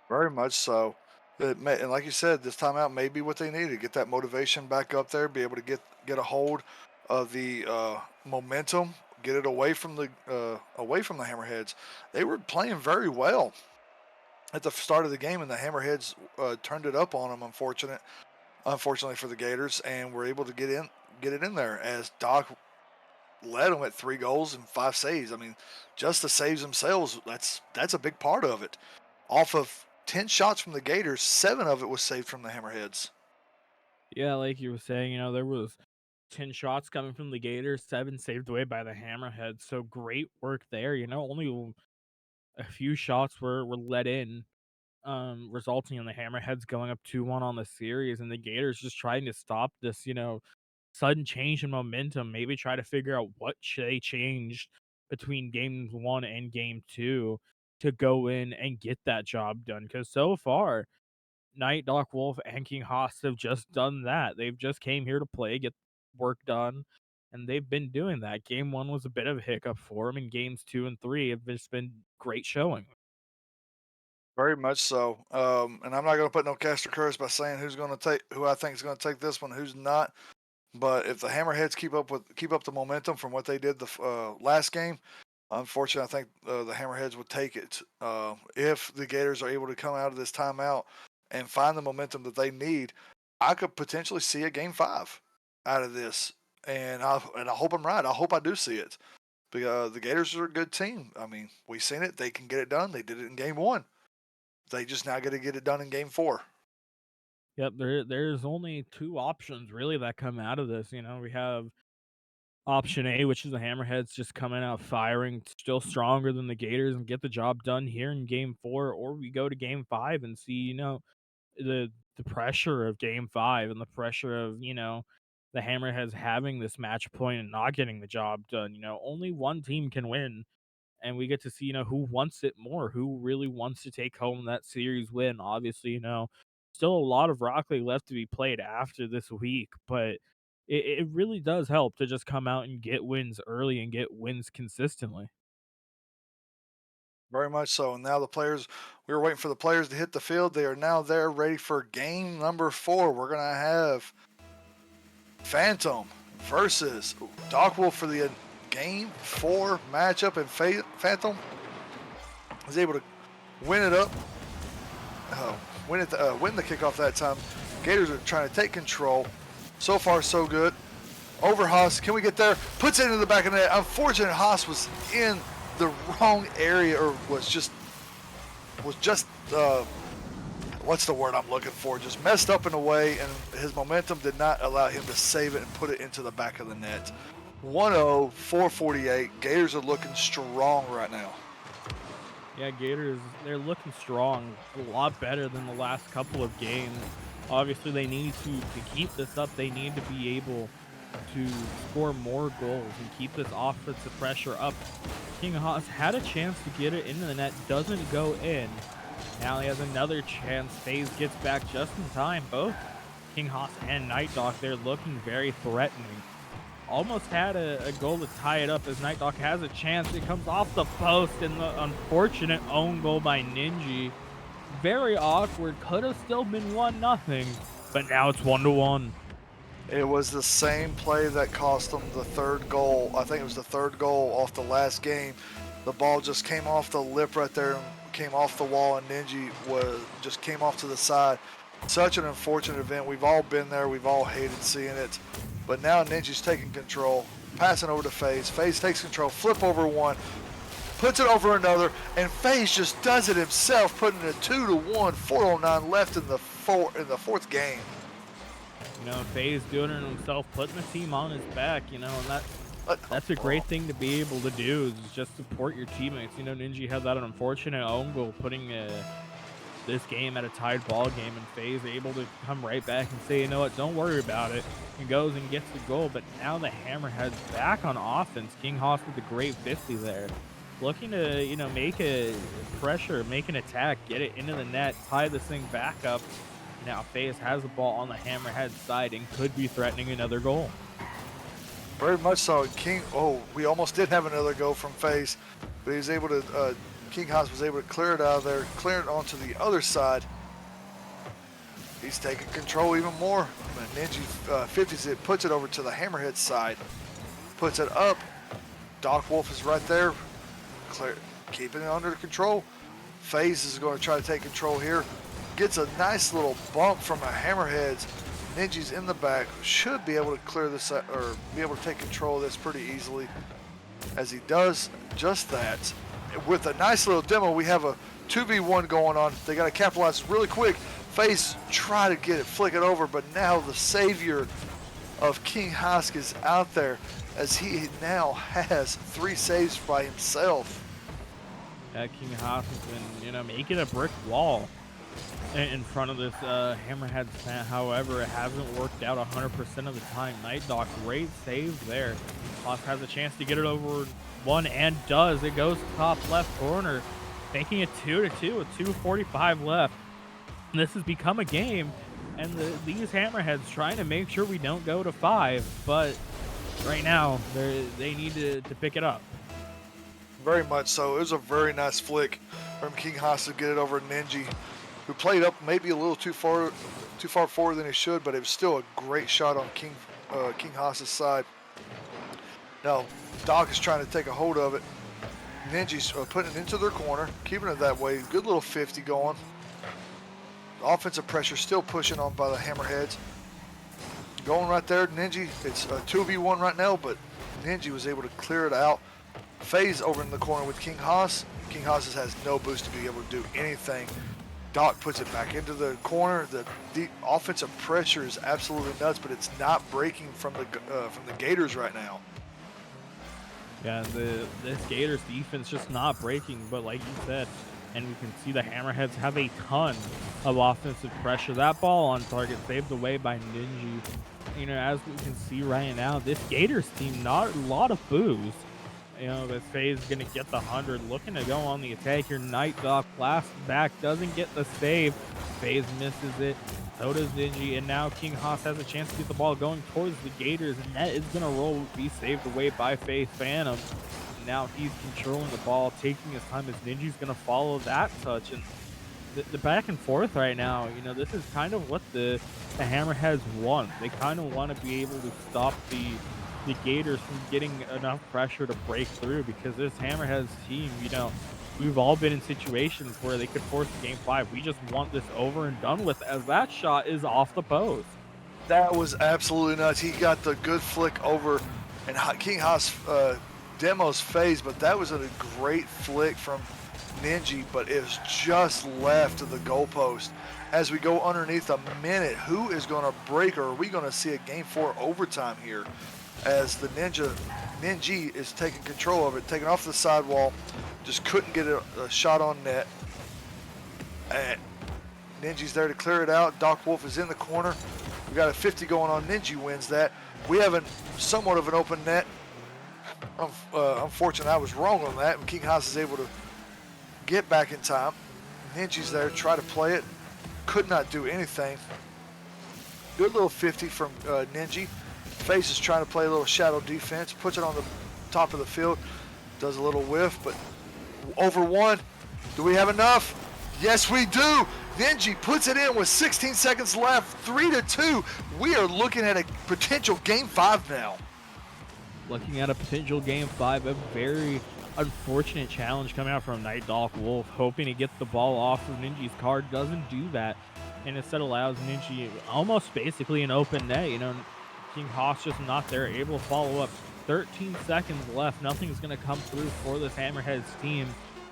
Very much so. And like you said, this timeout may be what they need to get that motivation back up there, be able to get a hold of the momentum, get it away from the Hammerheads. They were playing very well at the start of the game, and the Hammerheads turned it up on them. Unfortunately for the Gators, and were able to get it in there as Doc led them at 3 goals and 5 saves. I mean, just the saves themselves, that's a big part of it. Off of 10 shots from the Gators, 7 of it was saved from the Hammerheads. Yeah, like you were saying, there was 10 shots coming from the Gators, 7 saved away by the Hammerheads. So great work there. Only a few shots were let in, resulting in the Hammerheads going up 2-1 on the series, and the Gators just trying to stop this, sudden change in momentum. Maybe try to figure out what they changed between Game 1 and Game 2 to go in and get that job done. Because so far, Night, Doc Wolf, and King Haas have just done that. They've just came here to play, get work done, and they've been doing that. Game 1 was a bit of a hiccup for them, and games 2 and 3 have just been great showing. Very much so. And I'm not going to put no caster curse by saying who I think is going to take this one, who's not. But if the Hammerheads keep up the momentum from what they did the last game, unfortunately, I think the Hammerheads would take it. If the Gators are able to come out of this timeout and find the momentum that they need, I could potentially see a Game 5 out of this. And I hope I'm right. I hope I do see it. Because the Gators are a good team. I mean, we've seen it. They can get it done. They did it in Game 1. They just now got to get it done in Game 4. Yep, there's only 2 options really that come out of this. We have option A, which is the Hammerheads just coming out firing, still stronger than the Gators, and get the job done here in Game 4, or we go to Game 5 and see, the pressure of Game 5 and the pressure of, the Hammerheads having this match point and not getting the job done. Only one team can win, and we get to see, who wants it more, who really wants to take home that series win. Obviously, still a lot of Rock League left to be played after this week, but it really does help to just come out and get wins early and get wins consistently. Very much so. And now we were waiting for the players to hit the field. They are now there ready for game number 4. We're going to have Phantom versus Doc Wolf for the game 4 matchup. And Phantom is able to win it up, win the kickoff that time. Gators are trying to take control. So far, so good. Over Haas. Can we get there? Puts it into the back of the net. Unfortunately, Haas was in the wrong area, or was just what's the word I'm looking for? Just messed up in a way, and his momentum did not allow him to save it and put it into the back of the net. 1-0, 4:48. Gators are looking strong right now. Yeah, Gators, they're looking strong, a lot better than the last couple of games. Obviously, they need to keep this up. They need to be able to score more goals and keep this offensive pressure up. King Haas had a chance to get it into the net, doesn't go in. Now he has another chance. FaZe gets back just in time. Both King Haas and Night Dog, they're looking very threatening. Almost had a goal to tie it up as Night Dog has a chance. It comes off the post, and the unfortunate own goal by Ninja. Very awkward. Could have still been 1-0, but now it's 1-1. It was the same play that cost them the third goal. I think it was the third goal off the last game. The ball just came off the lip right there and came off the wall, and Ninja just came off to the side. Such an unfortunate event. We've all been there. We've all hated seeing it. But now Ninja's taking control, passing over to FaZe. FaZe takes control, flip over one, puts it over another, and FaZe just does it himself, putting it 2-1, 4:09 left in the fourth game. You know, FaZe doing it himself, putting the team on his back, you know, and that's a great thing to be able to do, is just support your teammates. You know, Ninja had that unfortunate own goal, putting this game at a tied ball game, and FaZe able to come right back and say, you know what, don't worry about it. He goes and gets the goal, but now the Hammerheads back on offense. King Haas with a great 50 there. Looking to, you know, make a pressure, make an attack, get it into the net, tie this thing back up. Now FaZe has the ball on the Hammerhead side and could be threatening another goal. Very much so. We almost did have another goal from FaZe, but he was able to, King Haas was able to clear it out of there, clear it onto the other side. He's taking control even more. Ninja 50s it, puts it over to the Hammerhead side, puts it up. Doc Wolf is right there, keeping it under control. FaZe is going to try to take control here. Gets a nice little bump from a Hammerheads. Ninja's in the back, should be able to clear this or be able to take control of this pretty easily, as he does just that. With a nice little demo, we have a 2v1 going on. They got to capitalize really quick. FaZe try to get it, flick it over, but now the savior of King Haas is out there, as he now has 3 saves by himself. King Haas has been, you know, making a brick wall in front of this Hammerheads fan. However, it hasn't worked out 100% of the time. Night Dog, great save there. Haas has a chance to get it over one, and does. It goes top left corner, making it 2-2 with 2:45 left. This has become a game, and these Hammerheads trying to make sure we don't go to 5, but right now they need to pick it up. Very much so. It was a very nice flick from King Haas to get it over Ninja, who played up maybe a little too far forward than he should, but it was still a great shot on King Haas's side. Now Doc is trying to take a hold of it. Ninja's putting it into their corner, keeping it that way. Good little 50 going. Offensive pressure still pushing on by the Hammerheads. Going right there, Ninja. It's a 2v1 right now, but Ninja was able to clear it out. FaZe over in the corner with King Haas. King Haas has no boost to be able to do anything. Doc puts it back into the corner. The offensive pressure is absolutely nuts, but it's not breaking from the Gators right now. Yeah, this Gators defense just not breaking, but like you said, and we can see the Hammerheads have a ton of offensive pressure. That ball on target saved away by Ninja. You know, as we can see right now, this Gators team, not a lot of boos. You know, this FaZe is going to get the 100, looking to go on the attack here. Night Dog blast back, doesn't get the save. FaZe misses it. So does Ninja, and now King Haas has a chance to get the ball going towards the Gators, and that is going to be saved away by FaZe Phantom. Now he's controlling the ball, taking his time, as Ninja's going to follow that touch. And the back and forth right now, you know, this is kind of what the Hammerheads want. They kind of want to be able to stop the Gators from getting enough pressure to break through, because this Hammerheads team, you know, we've all been in situations where they could force game 5. We just want this over and done with, as that shot is off the post. That was absolutely nuts. He got the good flick over, and King Haas demos FaZe, but that was a great flick from Ninja, but it was just left of the goalpost. As we go underneath a minute, who is going to break, or are we going to see a game 4 overtime here? as the Ninja is taking control of it, taking off the sidewall, just couldn't get a shot on net. And Ninja's there to clear it out. Doc Wolf is in the corner. We got a 50 going on. Ninja wins that. We have somewhat of an open net. Unfortunately, I was wrong on that. And King Haas is able to get back in time. Ninja's there to try to play it. Could not do anything. Good little 50 from Ninja. FaZe is trying to play a little shadow defense. Puts it on the top of the field. Does a little whiff, but over one. Do we have enough? Yes, we do. Ninja puts it in with 16 seconds left. 3-2. We are looking at a potential Game 5 now. Looking at a potential Game 5, a very unfortunate challenge coming out from Night Dog Wolf, hoping to get the ball off of Ninja's card. Doesn't do that, and instead allows Ninja almost basically an open net. You know, King Haas just not there, able to follow up. 13 seconds left. Nothing's going to come through for this Hammerheads team.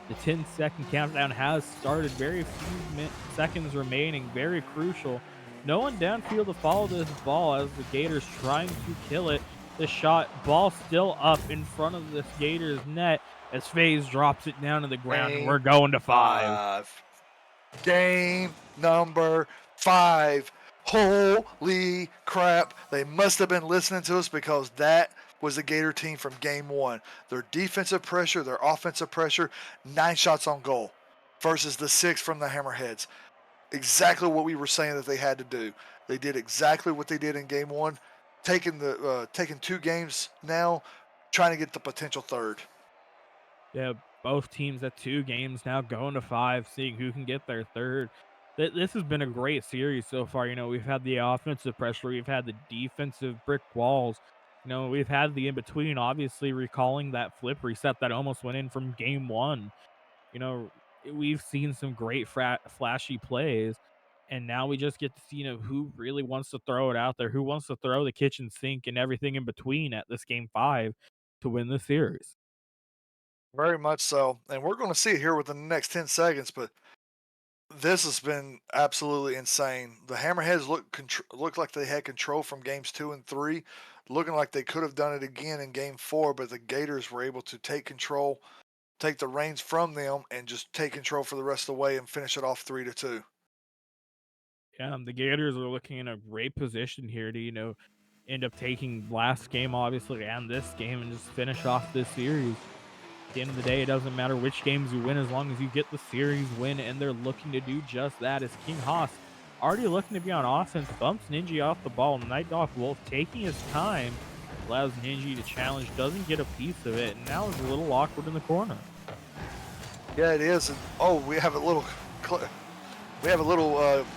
The 10-second countdown has started. Very few seconds remaining. Very crucial. No one downfield to follow this ball as the Gators trying to kill it. The shot, ball still up in front of this Gators net as FaZe drops it down to the ground. And we're going to 5. Game number 5. Holy crap. They must have been listening to us because that was the Gator team from Game 1. Their defensive pressure, their offensive pressure, 9 shots on goal versus the 6 from the Hammerheads. Exactly what we were saying that they had to do. They did exactly what they did in Game 1. Taking 2 games now, trying to get the potential 3rd. Yeah, both teams at 2 games now, going to 5, seeing who can get their 3rd. This has been a great series so far. You know, we've had the offensive pressure, we've had the defensive brick walls. You know, we've had the in-between, obviously recalling that flip reset that almost went in from Game 1. You know, we've seen some great flashy plays, and now we just get to see, you know, who really wants to throw it out there, who wants to throw the kitchen sink and everything in between at this Game 5 to win the series. Very much so. And we're going to see it here within the next 10 seconds, but this has been absolutely insane. The Hammerheads looked like they had control from games 2 and 3, looking like they could have done it again in game 4, but the Gators were able to take control, take the reins from them, and just take control for the rest of the way and finish it off 3-2. Yeah, the Gators are looking in a great position here to, you know, end up taking last game, obviously, and this game and just finish off this series. At the end of the day, it doesn't matter which games you win as long as you get the series win, and they're looking to do just that. As King Haas already looking to be on offense, bumps Ninja off the ball. Night Dog Wolf taking his time, allows Ninja to challenge, doesn't get a piece of it, and now is a little awkward in the corner. Yeah, it is. And, we have a little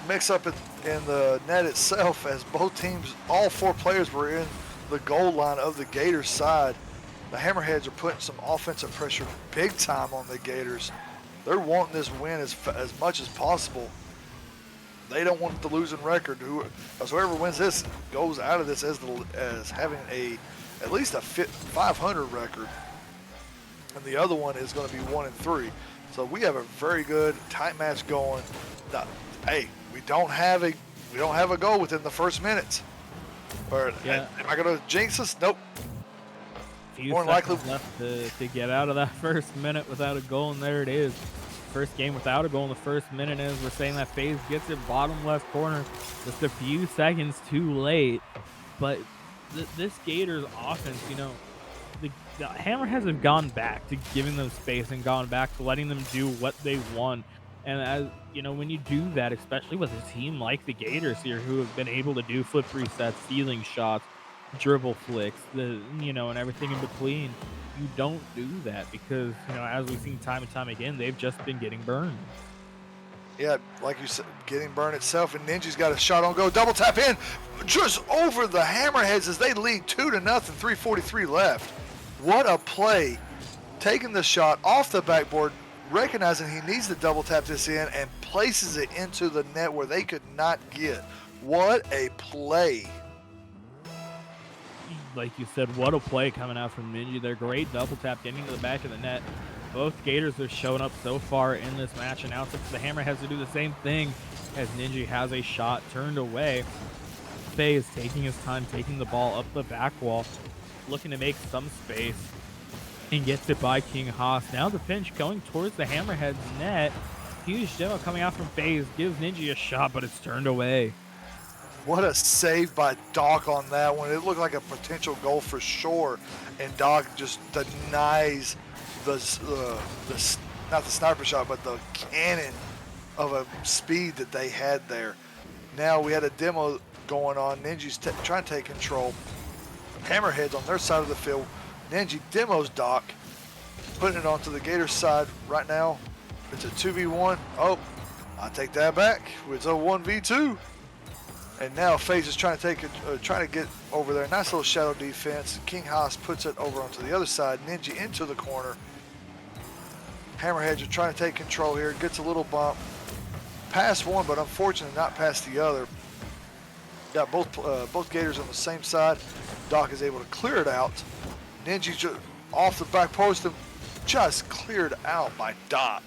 mix-up in the net itself as both teams, all 4 players were in the goal line of the Gators side. The Hammerheads are putting some offensive pressure big time on the Gators. They're wanting this win as much as possible. They don't want the losing record. Whoever wins this goes out of this as having at least a 500 record, and the other one is going to be 1-3. So we have a very good tight match going. Now, hey, we don't have a goal within the first minute. Or am I going to jinx us? Nope. More likely left to get out of that first minute without a goal, and there it is. First game without a goal in the first minute, as we're saying that FaZe gets it bottom left corner just a few seconds too late. But this Gators offense, you know, the Hammerheads have gone back to giving them space and gone back to letting them do what they want. And as you know, when you do that, especially with a team like the Gators here, who have been able to do flip resets, ceiling shots, dribble flicks, and everything in between, you don't do that because, you know, as we've seen time and time again, they've just been getting burned. Yeah, like you said, getting burned itself, and Ninja's got a shot on goal, double tap in, just over the Hammerheads as they lead 2-0, 3:43 left. What a play. Taking the shot off the backboard, recognizing he needs to double tap this in, and places it into the net where they could not get. What a play. Like you said, what a play coming out from Ninja. They're great double tap getting to the back of the net. Both Gators have shown up so far in this match, and now it's up to the Hammerheads to do the same thing as Ninja has a shot turned away. FaZe taking his time, taking the ball up the back wall. looking to make some space and gets it by King Haas. Now the pinch going towards the Hammerheads net. Huge demo coming out from FaZe, gives Ninja a shot, but it's turned away. What a save by Doc on that one. It looked like a potential goal for sure, and Doc just denies not the sniper shot, but the cannon of a speed that they had there. Now we had a demo going on. Ninja's trying to take control. Hammerheads on their side of the field. Ninja demos Doc, putting it onto the Gators side right now. It's a 2v1. Oh, I'll take that back. It's a 1v2. And now FaZe is trying to get over there. Nice little shadow defense. King Haas puts it over onto the other side. Ninja into the corner. Hammerheads are trying to take control here. Gets a little bump. Past one, but unfortunately not past the other. Got both Gators on the same side. Doc is able to clear it out. Ninja off the back post and just cleared out by Doc.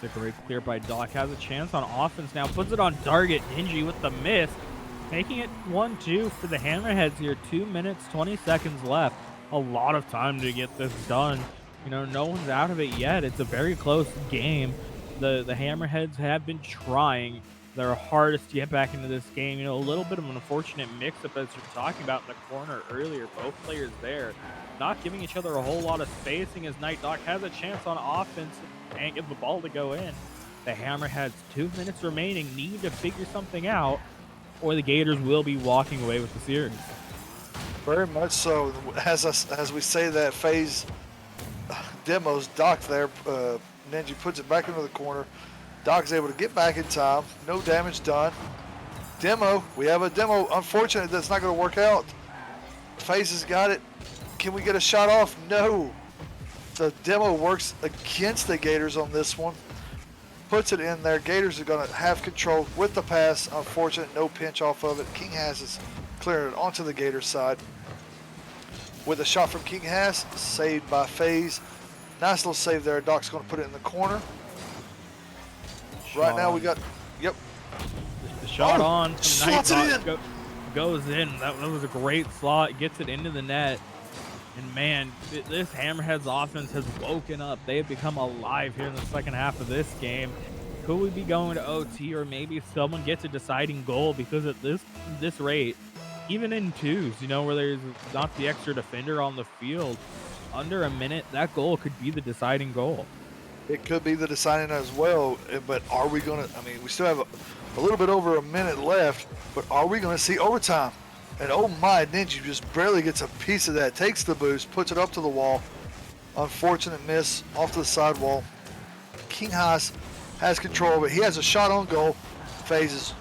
It's a great clear by Doc. Has a chance on offense now. Puts it on target. Ninja with the miss. Making it 1-2 for the Hammerheads here. 2 minutes, 20 seconds left. A lot of time to get this done. You know, no one's out of it yet. It's a very close game. The Hammerheads have been trying their hardest to get back into this game. You know, a little bit of an unfortunate mix-up as you're talking about in the corner earlier. Both players there not giving each other a whole lot of spacing as Night Dog has a chance on offense and get the ball to go in. The Hammerheads, 2 minutes remaining, need to figure something out or the Gators will be walking away with the series. Very much so. As we say that, FaZe demos Doc there. Ninja puts it back into the corner. Doc is able to get back in time. No damage done. Demo. We have a demo. Unfortunately, that's not going to work out. FaZe has got it. Can we get a shot off? No. The demo works against the Gators on this one. Puts it in there. Gators are going to have control with the pass. Unfortunate, no pinch off of it. King Haas is clearing it onto the Gators side. With a shot from King Haas, saved by FaZe. Nice little save there. Doc's going to put it in the corner. Right now we got, yep. The shot on from slots it in. Goes in. That was a great slot. Gets it into the net. And man, this Hammerheads offense has woken up. They have become alive here in the second half of this game. Could we be going to OT or maybe someone gets a deciding goal? Because at this rate, even in twos, you know, where there's not the extra defender on the field, under a minute, that goal could be the deciding goal. It could be the deciding as well, but are we going to, I mean, we still have a little bit over a minute left, but are we going to see overtime? And oh my, Ninja just barely gets a piece of that. Takes the boost, puts it up to the wall. Unfortunate miss off to the sidewall. King Haas has control, but he has a shot on goal. FaZe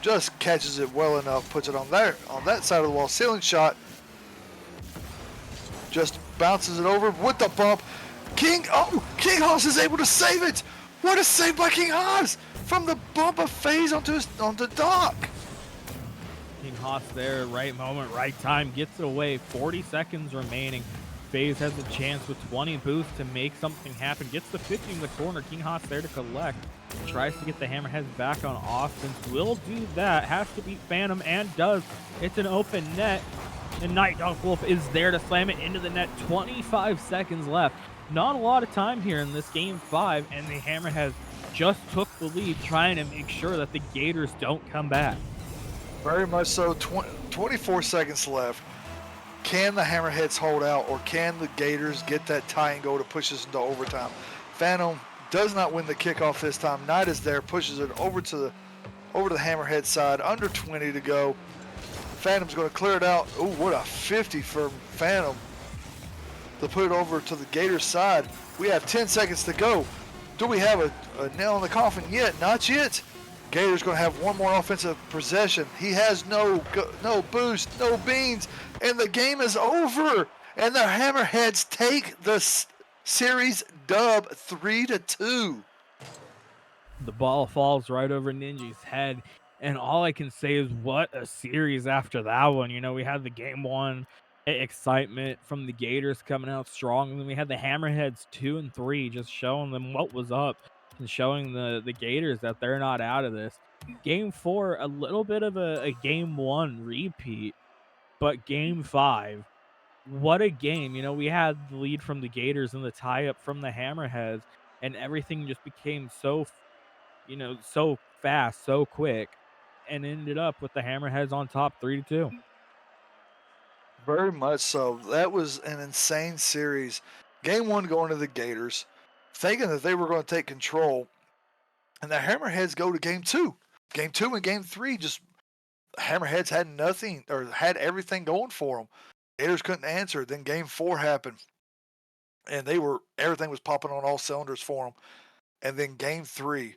just catches it well enough, puts it on that side of the wall. Ceiling shot. Just bounces it over with the bump. King Haas is able to save it. What a save by King Haas from the bump of FaZe onto Doc. King Haas there, right moment, right time, gets it away. 40 seconds remaining. FaZe has a chance with 20 boosts to make something happen. Gets the 50 in the corner. King Haas there to collect. Tries to get the Hammerheads back on offense. Will do that. Has to beat Phantom and does. It's an open net. And Night Dog Wolf is there to slam it into the net. 25 seconds left. Not a lot of time here in this game 5, and the Hammerheads just took the lead, trying to make sure that the Gators don't come back. Very much so. 24 seconds left. Can the Hammerheads hold out, or can the Gators get that tying goal to push us into overtime? Phantom does not win the kickoff this time. Knight is there, pushes it over to the Hammerhead side. Under 20 to go. Phantom's going to clear it out. Oh, what a 50 for Phantom to put it over to the Gators side. We have 10 seconds to go. Do we have a nail in the coffin yet? Not yet. Gators going to have one more offensive possession. He has no boost, no beans, and the game is over. And the Hammerheads take the series dub 3-2. The ball falls right over Ninja's head, and all I can say is what a series after that one. You know, we had the game 1 excitement from the Gators coming out strong, and then we had the Hammerheads 2 and 3 just showing them what was up and showing the Gators that they're not out of this. Game 4, a little bit of a game 1 repeat, but game 5, what a game. We had the lead from the Gators and the tie up from the Hammerheads, and everything just became so fast, so quick, and ended up with the Hammerheads on top 3-2. Very much so. That was an insane series. Game 1 going to the Gators, thinking that they were going to take control, and the Hammerheads go to Game 2. Game 2 and Game 3, just Hammerheads had nothing or had everything going for them. Gators couldn't answer. Then Game 4 happened, and everything was popping on all cylinders for them. And then Game 3,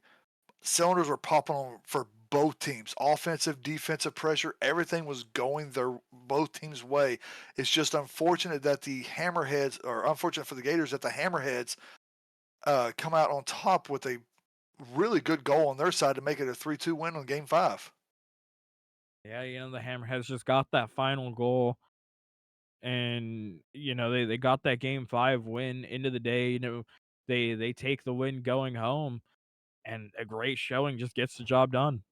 cylinders were popping on for both teams. Offensive, defensive pressure, everything was going both teams' way. It's just unfortunate that the Hammerheads, or unfortunate for the Gators that the Hammerheads come out on top with a really good goal on their side to make it a 3-2 win on Game 5. Yeah, the Hammerheads just got that final goal, and they got that Game 5 win. Into the day, they take the win going home, and a great showing just gets the job done.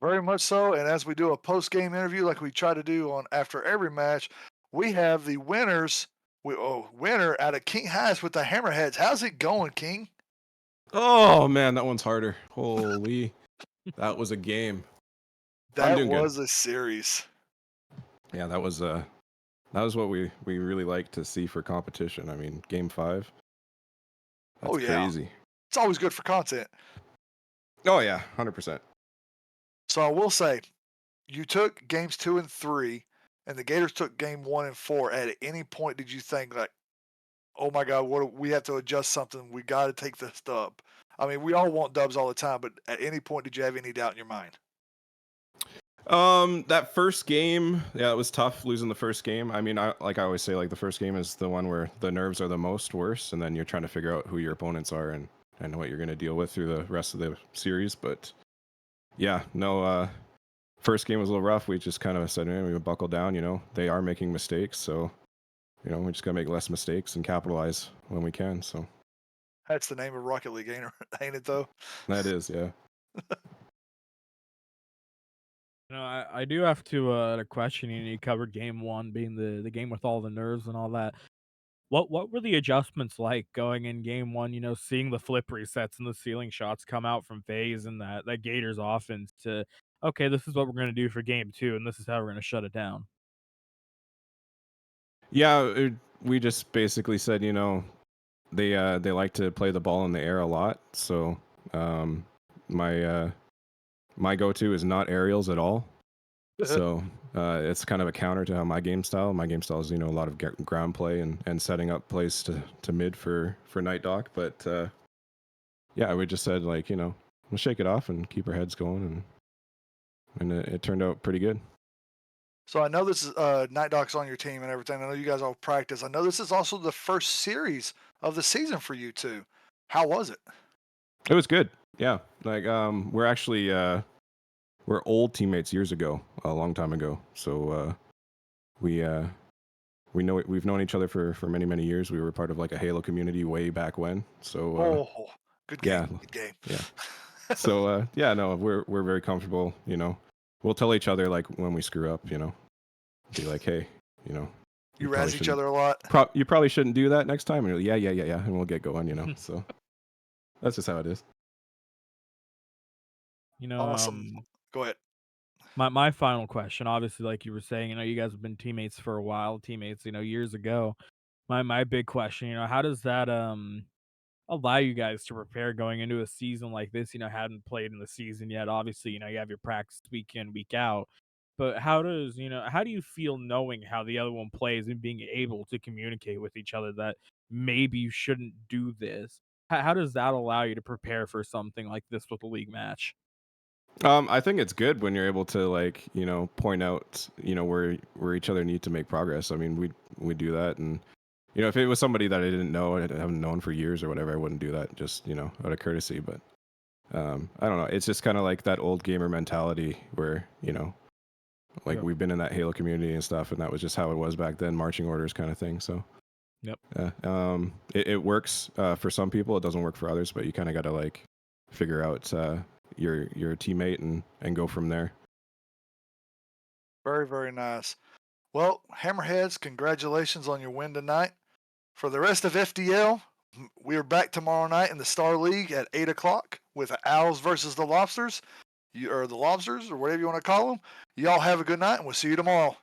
Very much so. And as we do a post-game interview like we try to do on after every match, we have the winner out of King Highs with the Hammerheads. How's it going, King? Oh man, that one's harder. Holy, that was a game. That doing good. was a series. Yeah, that was what we really like to see for competition. I mean, Game 5. That's crazy. It's always good for content. Oh yeah, 100%. So I will say, you took games 2 and 3, and the Gators took game 1 and 4. At any point did you think like, oh my God, we have to adjust something? We got to take this dub. I mean, we all want dubs all the time, but at any point did you have any doubt in your mind? That first game, yeah, it was tough losing the first game. I mean, I always say, like, the first game is the one where the nerves are the most worse, and then you're trying to figure out who your opponents are and what you're going to deal with through the rest of the series. But yeah, no, first game was a little rough. We just kind of said, man, we would buckle down. They are making mistakes, so we just gotta make less mistakes and capitalize when we can. So That's the name of Rocket League, ain't it though? that is, yeah. I do have to question you. You covered Game 1 being the game with all the nerves and all that. What were the adjustments like going in Game 1? Seeing the flip resets and the ceiling shots come out from FaZe and that Gators offense to, okay, this is what we're gonna do for Game 2, and this is how we're gonna shut it down. Yeah, we just basically said, they like to play the ball in the air a lot. So my go-to is not aerials at all. So it's kind of a counter to how my game style. My game style is, a lot of ground play and setting up plays to mid for Night Doc. But yeah, we just said, like, we'll shake it off and keep our heads going, and it turned out pretty good. So I know this is Night Doc's on your team and everything. I know you guys all practice. I know this is also the first series of the season for you two. How was it? It was good. Yeah, like we're actually we're old teammates years ago, a long time ago. So we've known each other for many years. We were part of like a Halo community way back when. So good game. Yeah, good game. Yeah. So yeah, no, we're very comfortable. We'll tell each other, like, when we screw up. Be like, hey, You razz each other a lot. You probably shouldn't do that next time. And yeah, and we'll get going. So that's just how it is. Awesome. Go ahead. My final question, obviously, like you were saying, you guys have been teammates for a while, years ago. My big question, how does that allow you guys to prepare going into a season like this? Hadn't played in the season yet. Obviously, you have your practice week in, week out. But how do you feel knowing how the other one plays and being able to communicate with each other that maybe you shouldn't do this? How does that allow you to prepare for something like this with a league match? I think it's good when you're able to, like, point out, where each other need to make progress. I mean, we do that, and if it was somebody that I didn't know, I haven't known for years or whatever, I wouldn't do that, just out of courtesy. But I don't know. It's just kind of like that old gamer mentality where like, we've been in that Halo community and stuff, and that was just how it was back then, marching orders kind of thing. So Yep. It works for some people. It doesn't work for others, but you kind of got to, like, figure out your teammate and go from there. Very, very nice. Well, Hammerheads, congratulations on your win tonight. For the rest of FDL, we are back tomorrow night in the Star League at 8 o'clock with the Owls versus the Lobsters, or the Lobsters, or whatever you want to call them. Y'all have a good night, and we'll see you tomorrow.